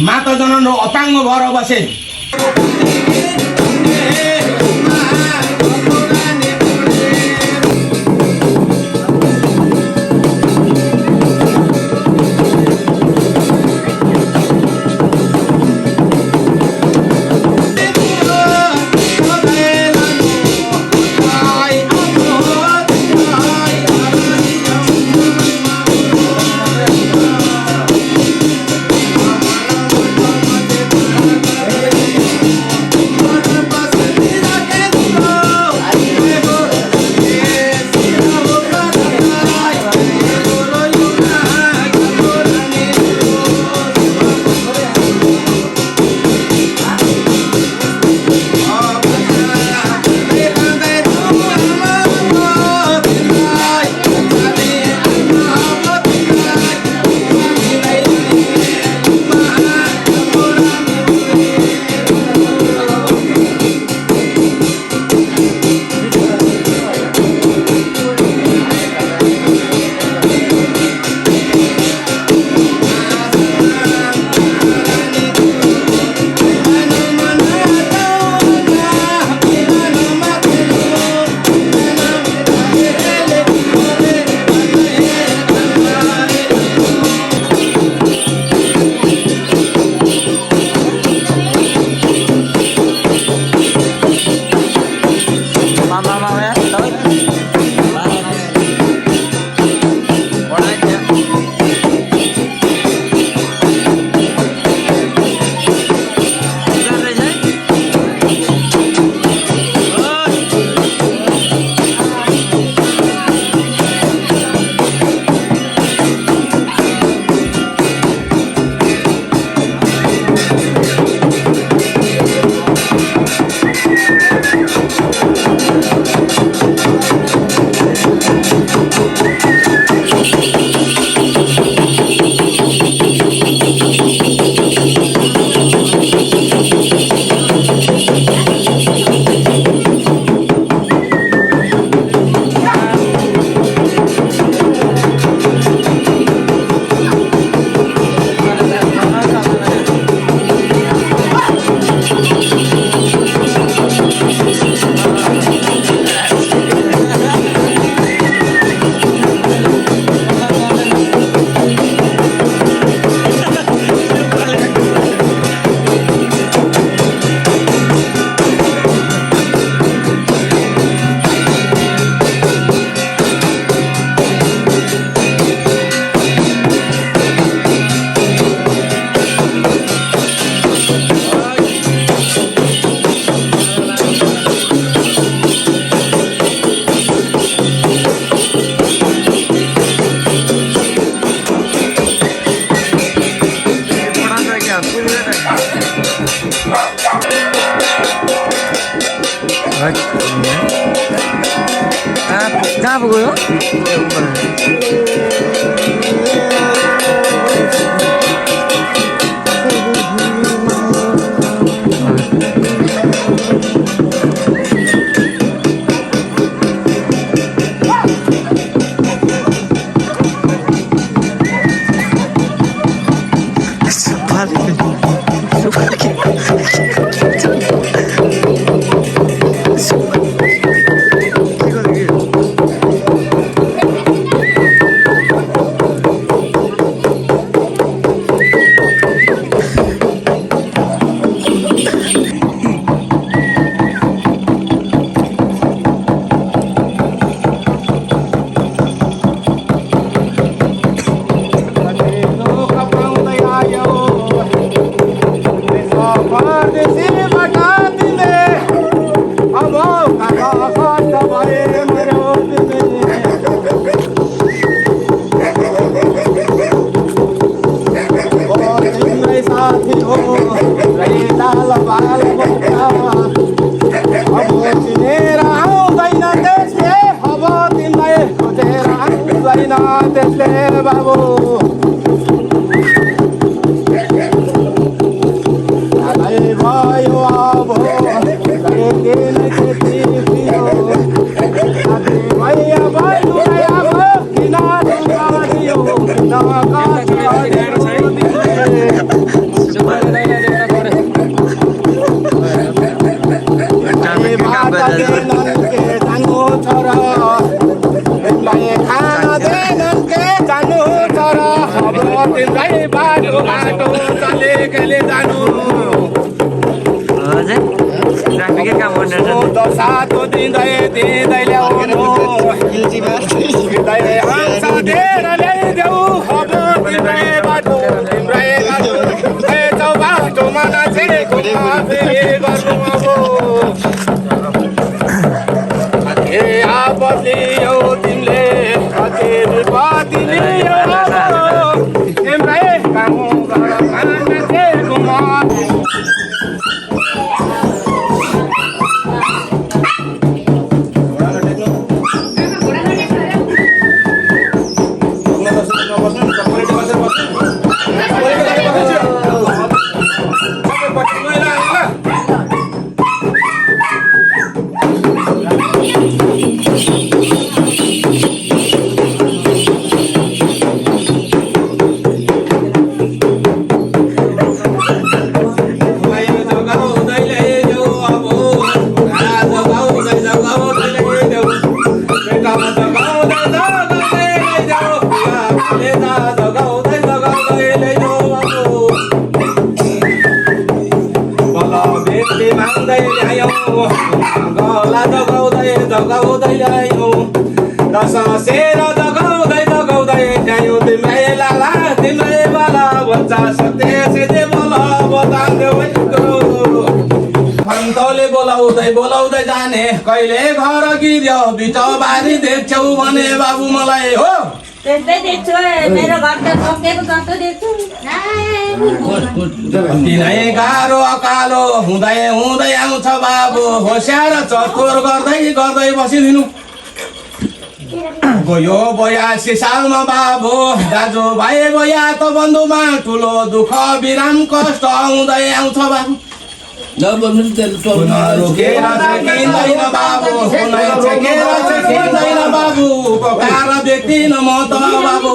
माता जनन अपाङ्ग भएर बसे। कहाँ पो गयो? कहिले जानु हजुर ट्राफिकै काम गर्ने सातो दिँदै दिँदै ल्याउनु साथेर ल्याइदेऊ अब तिम्रै बाटो चौबाटोमा नाचेको फेरि गर्नु अब आपत्ति यौ तिमीले कति लियो तिम्रै काम नाचेको जगाउँदै ल्यायो दसेर जगाउँदै ल्यायो तिम्रै लाला तिम्रै बाला बच्चा सत्य सेते बोला फन्तले बोलाउँदै जाने कहिले घर गिर्यो बिचो बारी देख्छौ भने बाबु मलाई हो देख्दै देख्छु मेरो घर त सकेको जस्तो देख्छु किनै गाह्रो अकालो हुँदै आउँछ बाबु होसियार चतुर गर्दै बसिदिनु गयो 82 सालमा बाबु दाजु भाइ भैया त बन्धुमा ठुलो दुःख विराम कष्ट आउँदै आउँछ बाबु रोकेर किन्दैन बाबु कुनै छेकेर किन्दैन बाबु पकाएर देख्दिन म त बाबु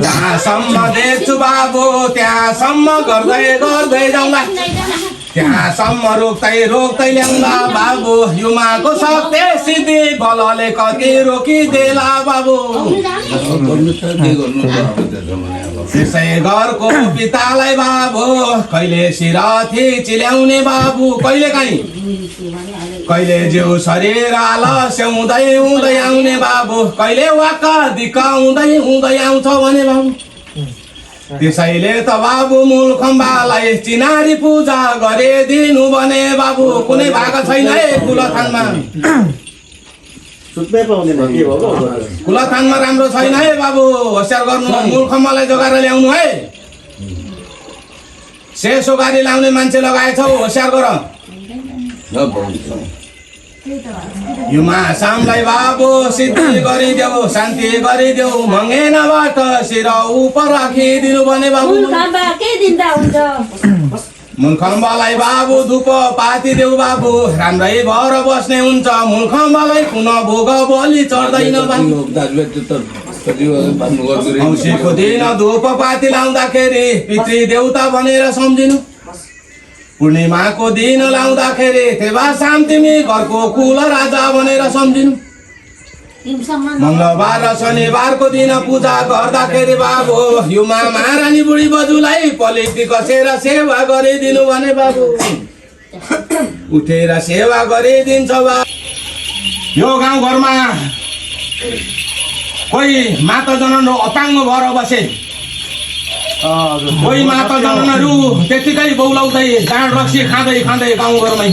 जहाँसम्म देख्छु बाबु त्यहाँसम्म गर्दै जाउँला त्यहाँसम्म रोक्दै ल्याउँला बाबु युमाको सत्य सिद्धि बलले कति रोकिदेला बाबु त्यसै घरको पितालाई बाबु कहिले सिराथी चिल्याउने बाबु कहिले जिउ शरीर आलस्य हुँदै आउने बाबु कहिले वाक्क दिक्क हुँदै आउँछ भने बाबु त्यसैले त बाबु मूल खम्बालाई चिनारी पूजा गरे दिनु भने बाबु कुनै भाग छैन है कुलथानमा कुलथानमा राम्रो छैन है बाबु होसियार गर्नु मूल खम्बालाई जोगाएर ल्याउनु है शेषो गाडी लाउने मान्छे लगाएछौ होसियार गर युमा सामलाई बाबु सिद्धि गरिदेऊ शान्ति गरिदेऊ मङ्गेनाबाट शिर उप राखिदिनु भने बाबु मुलखम्बालाई बाबु धुप पाती देऊ बाबु राम्रै भएर बस्ने हुन्छ मुलखम्बालाई पुनः भोग बलि चढ्दैन औँसीको दिन धुप पाती लाउँदाखेरि पितृ देउता भनेर सम्झिनु पूर्णिमाको दिन लाउँदाखेरि तेवा शाम तिमी घरको कुल राजा भनेर सम्झिनु मंगलबार र शनिबारको दिन पूजा गर्दाखेरि बाबु युमा महारानी बुढी बजुलाई पलिटी कसेर सेवा गरिदिनु भने बाबु उठेर सेवा गरिदिन्छ बाबु यो गाउँ घरमा कोही माता जनन अपाङ्ग भएर बसे कोही माता जननहरू त्यतिकै बौलाउँदै जाँड रक्सी खाँदै गाउँ घरमै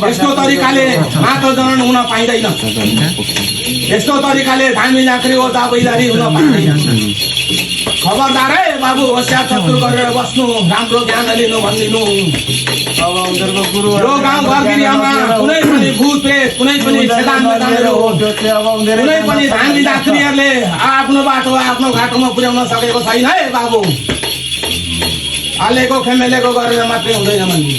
यस्तो तरिकाले माता जनन हुन पाइँदैन यस्तो तरिकाले धामी झाँक्री ओझा बैदारी हुन पाइँदैन खबरदार है बाबु होसियार चतुर गरेर बस्नु राम्रो ज्ञान लिनु भनिदिनु यो गाउँ घरगिरीमा कुनै पनि भूत प्रेत कुनै पनि कुनै पनि धामी झाँक्रीहरूले आफ्नो बाटो आफ्नो घाटोमा पुर्याउन सकेको छैन है बाबु हालेको खेमेलेको गरेर मात्रै हुँदैन भन्नु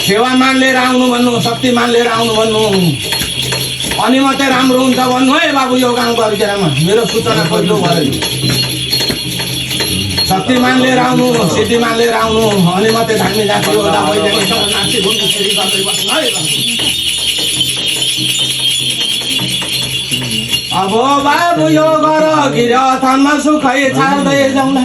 सेवामान लिएर आउनु भन्नु शक्तिमान लिएर आउनु भन्नु अनि मात्रै राम्रो हुन्छ भन्नु है बाबु यो गाउँ घरगिरीमा मेरो सूचना पहिलो भयो शक्तिमान लिएर आउनु सिद्धिमान लिएर आउनु अनि मात्रै धामी झाँक्री ओझा बैदारीसँग नाची घुम्नु फेरि गर्दै बस्नु है अब बाबु यो गर गिरथनमा सुखै छाड्दै जाउँला